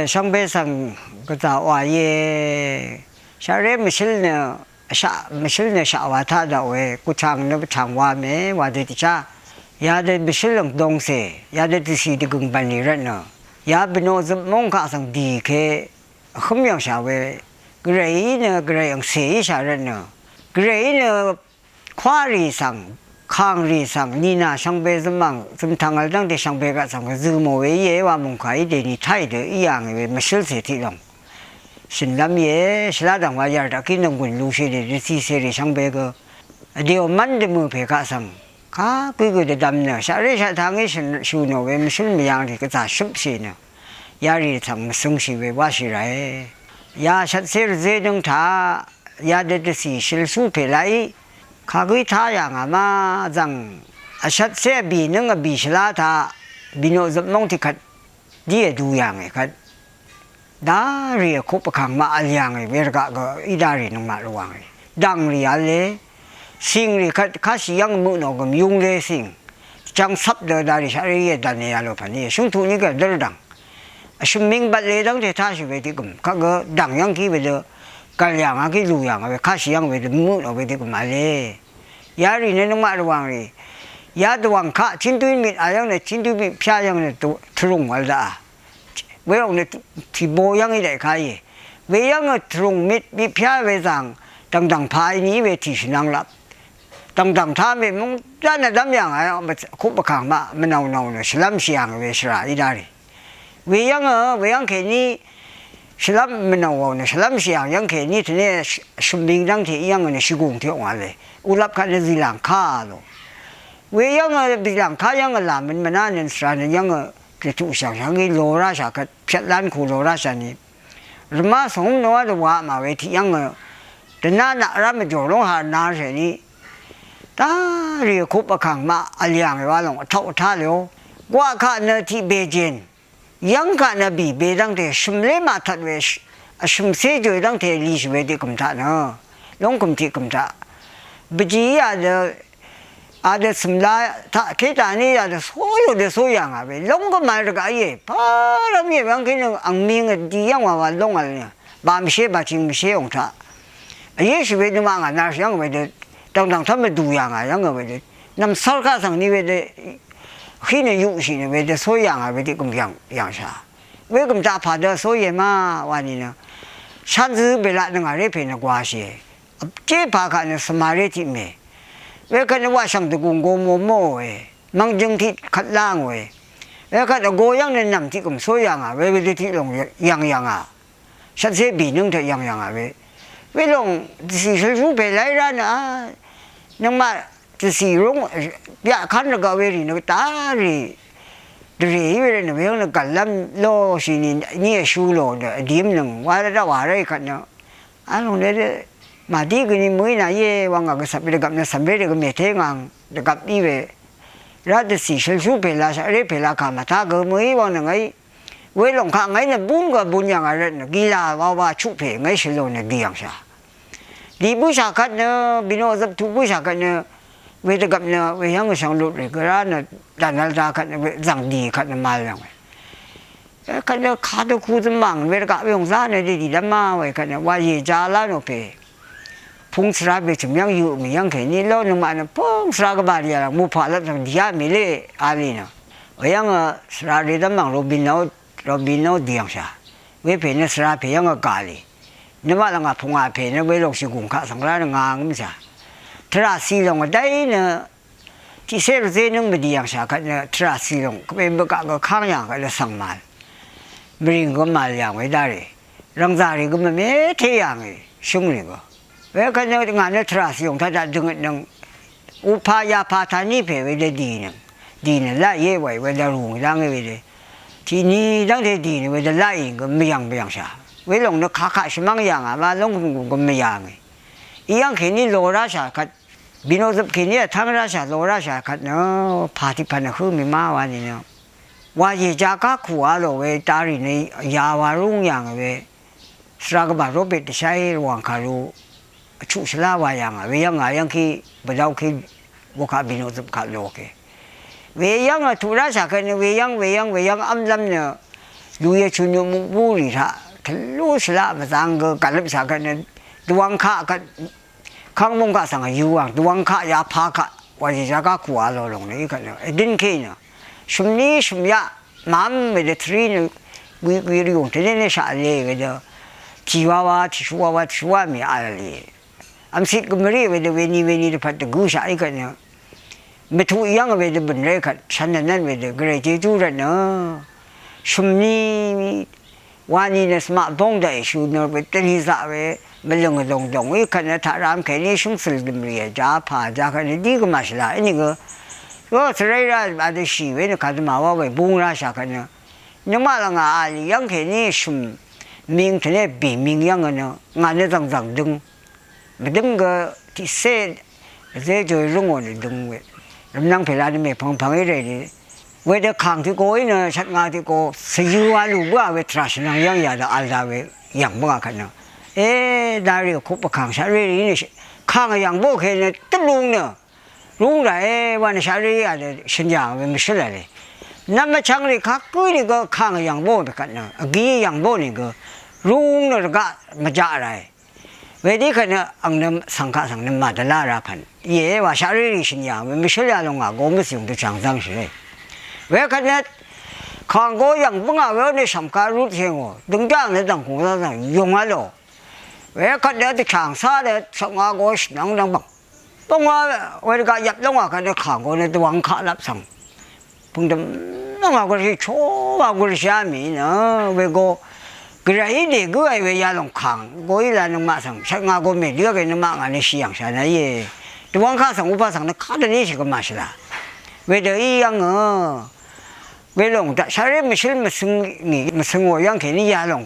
上边上个咋话耶？下来没事呢，没事呢，下话他的喂，古长那不长话没话的啥，也得没事弄东西，也得是的更办理人呢，也不能是蒙卡上地去，很样下喂，个人呢，个人谁下人呢？个人呢，跨里上。抗日上，你那上辈子忙，怎么谈个当的上辈个上个日末为也话门快一点，你太的一样的没事事体了。新南也是那当话样的，给农村路线的这些的上辈个，就慢的没陪个上，他这个的咱呢，下来下趟个是修那为没什么样的个咋熟悉呢？压力上生气为话是来，呀，下些日子能他，呀的是是苏陪来。ข้าก็ท่าอย่างมาจังอาชัดเสียบีนึงกับบีชลาท่าบีโนจะมองที่ขัดดีดูอย่างไงขัดดาเรียคุปขังมาอะไรอย่างไงเวรกะก็อีดารีนึงมาระวังดังเรียเลยสิ่งเรียขัดข้าสิยังมือนอกยุ่งเลยสิ่งจังซับเดินดาริชารีดันเนี่ยเราพันนี่ซึ่งทุนนี้ก็เดินดังซึ่งมิงบัดเลยดังที่ท่าสิเวทีกุมข้าก็ดังยังกี่เวลากันอย่างกี่รู้อย่างเวข้าสิยังเวทีมือนอกเวทีกุมมาเลยยารีเนี่ยน้องมาระวังเลยยาระวังข้าชิ้นตัวมีอะไรเนี่ยชิ้นตัวมีพิจารณาเนี่ยตัวทรุงอะไรอ่ะเวลาเนี่ยที่โบยังอีได้ใครเวลาเนี่ยทรุงมีพิจารณาเวสังต่างๆภายนี้เวทีสินังรับต่างๆท่ามีมึงด้านนั้นด้านอย่างไรมันคุบขังมามันเอาเนี่ยสลัมเสียงเวสระอีได้เวลาแค่นี้สลัมมันเอาเนี่ยสลัมเสียงยังแค่นี้ทีนี้สมิงดังที่ยังเนี่ยชิกุงที่ว่าเลยอุลับกันจะสิหลังข้าโลเวียงสิหลังข้ายังลามันน่าเนินสารยังกระตุ้นสั่งยังโลราชากัดเพียรล้านคูโลราชานี่รมาสงนัวตัวว่ามาเวทียังแต่น่าหนักรับไม่จบลงหานาเสนีตาเรียคุปขังมาอะไรอย่างว่าลงเท่าท่าเร็วว่าข้าเนที่เบจินยังข้าเนบีเบดังเตสมเลมาทัดเวชสมเสจดังเตลีสเวทีกุมท่าเนลงกุมที่กุมท่าบจีอาจจะสมลาถ้าแค่ตอนนี้อาจจะสวยอย่างอ่ะเว้ยลงก็มาแล้วก็ไอ้พาเรามีบางทีนึงอังมีเงินดีอย่างว่าลงอะไรเนี่ยบางไม่ใช่บางจริงไม่ใช่องค์ท่าไอ้ชีวิตนี่มันอ่ะน่าเสียงเว้ยเด็ดต่างๆถ้าไม่ดูอย่างอ่ะยังเว้ยเด็ดน้ำสารข้าสังนี่เว้ยเด็ดขี้เนี่ยยุ่งสิเนี่ยเว้ยเด็ดสวยอย่างอ่ะเว้ยเด็ดกุมอย่างชาเว้ยกุมตาผ่าเด็ดสวยมาวันนี้เนี่ยฉันซื้อไปละหนึ่งอะไรเป็นกว่าสิเจ้าพากันเนี่ยสมาร์ทที่มีเวกันว่าช่างตะกุงโกโมโม่เว้มังจึงที่ขัดล่างเว้เวกันโกยังเนี่ยนำที่กุมสวยอย่างอ่ะเว้ที่ลงอย่างอ่ะฉันเสียบีนึงเถอะอย่างอ่ะเว้ลงสิสู้ไปไล่ร้านอ่ะนั่งมาจะสีลงอยากขันแล้วก็เวรีนึกตาลีดูรีเวรีนึกยังนึกกันลำโลสินี่ชูโลเนี่ยดีมนึงว่าจะว่าอะไรกันเนาะอันลงเนี่ยมาดีกันนี่มื้อน่ะเย่วังก็สับไปกับเนี่ยสับไปก็ไม่เท่งังกับนี่เวรัฐสิสู้ไปละอะไรไปละกันมาถ้าก็มื้อวังนึงไงเวลงข้างไงเนี่ยบุญก็บุญอย่างไรเนี่ยกีฬาว่าชุบเพไงสิโลเนี่ยดีอย่างซะดีบุษากันเนี่ยบิโนจับทุบุษากันเนี่ยเวทกับเนี่ยเวยังก็สังลุเลยก็ร้านเนี่ยด้านนั้นตากันเนี่ยจังดีกันมาแล้วไงกันเนี่ยขาดคู่จะมั่งเวทกับเวงซ่าเนี่ยดีแล้วมาไว้กันเนี่ยว่าเย่จ้าล้านโอเคพุงสระไปถึงยังอยู่มียังแค่นี้แล้วนึกมาเนี่ยพุงสระก็บาดเจ็บมุพาแล้วทำดีอะไม่เละอะไรเนาะเวยังสระเรื่องมั่งโรบินเอาดีอย่างซะเวเพเนี่ยสระเพยังก็กาลีนึกว่าเราพุงอาเพเนี่ยเวลงสิกุงข้าสังร้านงางมั้งซะทราสีลงก็ได้เนี่ยที่เสร็จนึงไม่ดีอย่างซะกันเนี่ยทราสีลงก็เป็นบุกก็ข้างอย่างก็เลยสั่งมาบริงก็มาอย่างไม่ได้เลยรังจารีก็ไม่เที่ยงเลยชุ่มเลยก็เวลาเนี่ยงานเนี่ยทราสีลงถ้าจะดึงนึงอุปายาพาทานี่เพเวลดีเนี่ยละเย่ไว้เวลารุ่งดังเวลาที่นี่ดังเดีเนี่ยเวลาละอีกก็ไม่ยังซะเวลาลงเนี่ยขาชิมังอย่างอ่ะมาลงก็ไม่ยังเลยอีอย่างแค่นี้โลราชาคัดบิโนจับแค่นี้ทั้งราชาโลราชาคัดเนาะพาที่พันคือมีมาวันนี้เนาะว่าเยจาก็ขัวโลเวตารีในยาวารุ่งอย่างเวสระกบาโรเบตใช้รวงคารุชุสลาวาอย่างเวยังไงยังคีบดาวคีบุคคลบิโนจับขาโลเกเวยังทุราชาคันเวยังอัมลำเนี่ย ดูยชุนยมุบุรีท่าทะลุสละมาสังก็การรับสากันนั้นดวงข้าก็ข้างมงก็สังอยู่อ่ะดวงข้ายาพาข้าว่าจะจักขวาลงนี่กันเนี่ยดินขี้เนี่ยชุมนี้ชุมยามันไม่ได้ทรีนวิริยงที่นี่ชาเลยก็จะที่ว่าที่ชัวมีอะไรเลยอันสิก็ไม่ได้เวลาเวนีพัดกูชาอีกันเนี่ยไม่ถูกยังเวลาบนเรือกันฉันนั้นเวลาเกรดจูระเนาะชุมนี้วันนี้เนี่ยสมาร์ทโฟนได้ชูเนาะเวลาที่จะเวมันลงอีกันเนี่ยถ้ารำแค่นี้ชุ่มสลิดมีจ้าพาจ้ากันดีก็มาชละอันนี้ก็สลายละอาจจะชีวิตเนี่ยการมาว่าเวบุ้งราชากันเนี่ยยังมาละงาอะไรยังแค่นี้ชุ่มมิงทะเลบีมิงยังเนาะงานเนี่ยจังดึงไม่ดึงก็ที่เสียจะรุ่งวันดึงเว้ยลำนั่งเพลานี่ไม่พังอะไรดิเวลาขังที่โก้เนี่ยชัดงานที่โก้สิวาลูบ้าเวทราชนังยังยาดอัลดาเวยังบ้ากันเนาะดาริโอคุปขังชาลีนี่ขังยังบ้าแค่เนี่ยตั้งลุงเลยวันชาลีอะไรฉันยังไม่ใช่เลยนั่นมาช่างเลยขักกูนี่ก็ขังยังบ้าไปกันเนาะกี้ยังบ้านี่ก็ลุงเนี่ยก็มาจ่าอะไรเวทีกันเนี่ยอันนั้นสังนั้นมาตลาดกันว่าชาลีฉันยังไม่ใช่เลยลงอ่ะก็ไม่สิ่งที่จังใช่เลยเวกันเนี่ยขังก็ยังบ้าเวนี่สำคัญรู้เชียงดึงจ้างเนี่ยต่างคนต่างยงอะไรเวกันเนี่ยที่ช่างซาเนี่ยสังอาก็สนังบังต้องว่าเวลาหยับลงอ่ะกันเนี่ยขังก็เนี่ยตัววังขารับสั่งพุ่งดำน้องก็ที่ชั่วก็ที่ชามีเนาะเวก็กระไรดีก็ไอ้เวียลงขังก็อีหลานน้องมาสั่งชักงาก็ไม่เลือกไอ้น้องมางานในเสียงฉันนะตัววังขาสั่งอุปสั่งเนี่ยขาดนี่สิก็มาสิละเวลาอียังเวลงแต่ชาเร่ไม่ใช่มาซึ่งว่ายังแค่นี้ยาลง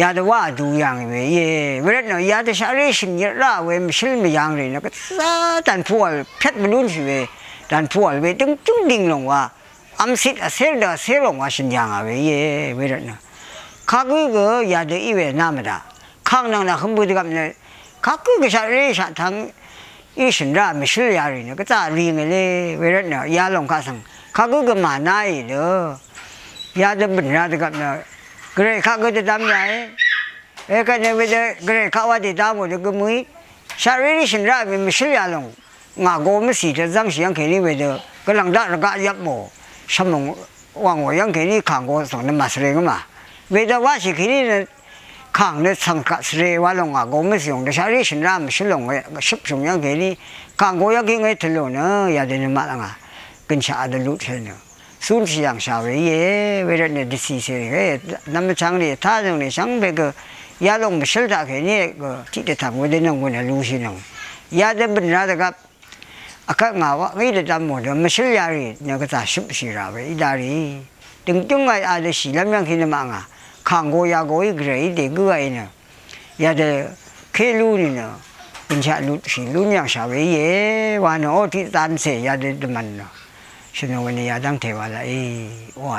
ยาตัวว่าดูยังเวลาเนี่ยยาตัวชาเร่สิ่งเยอะละเวไม่ใช่ไม่ยังเลยนะก็ดันพัวเพชรบรรลุสิเวดันพัวเวตึงดิ่งลงว่าอัมสิทธิ์เสลงว่าสิ่งยังเวลาเนี่ยข้าก็ยาตัวอีเวน้ำมันละข้างนั้นนะขบุตรกับเนี่ยข้าก็ชาเร่ชาทั้งอีสิ่งละไม่ใช่ยาเลยนะก็จะเรียงเลยเวลาเนี่ยยาลงข้าสั่งข้าก็มาหน้าอีเด้อยาจะเป็นยาตัวกับเนี่ยเกรข้าก็จะทำไงก็เนี่ยเวลาเกรข้าว่าจะทำหมดก็มุ้ยชาลีสิ่งละไม่ใช่ยาลงงาโกไม่สิจะจังเสียงแค่นี้เวลาก็หลังจากระกยับโมสมองว่างว่ายังแค่นี้ขังก็ส่งน้ำมาเสร็จมาเวลาว่าสิแค่นี้ขังเนี่ยสังกัดเสร็จว่าลงงาโกไม่สิงแต่ชาลีสิ่งละไม่ใช่ลงชิบส่งยังแค่นี้ขังก็ยังแค่ไงทะลุเนาะยาเดินมาละงากันชาดลุดเห็นเนาะสูญเสียงชาวเร่เวลาเนี่ยดิสิเสกน้ำมันช่างเนี่ยท่าตรงนี้ช่างไปก็ยาลงไม่ใช่ตาแค่นี้ก็ที่จะทำก็ได้น้องคนนั้นรู้สิน้องยาจะเป็นอะไรกับอาการงาวะไม่ได้ทำหมดไม่ใช่ยาเลยเนี่ยก็จะชิบสิราไปอีดารีถึงจังไงอาจจะสิลำยังคิดมาไงข้างโกยาโกยเกรย์เด็กก็ไอ้เนี่ยยาจะแค่รู้นี่เนาะเป็นชาลุดสิลุดยังชาวเร่วันโอ้ที่ตานเสียยาจะมันเนาะฉันวันนี้อยากตั้งเทวาละว่า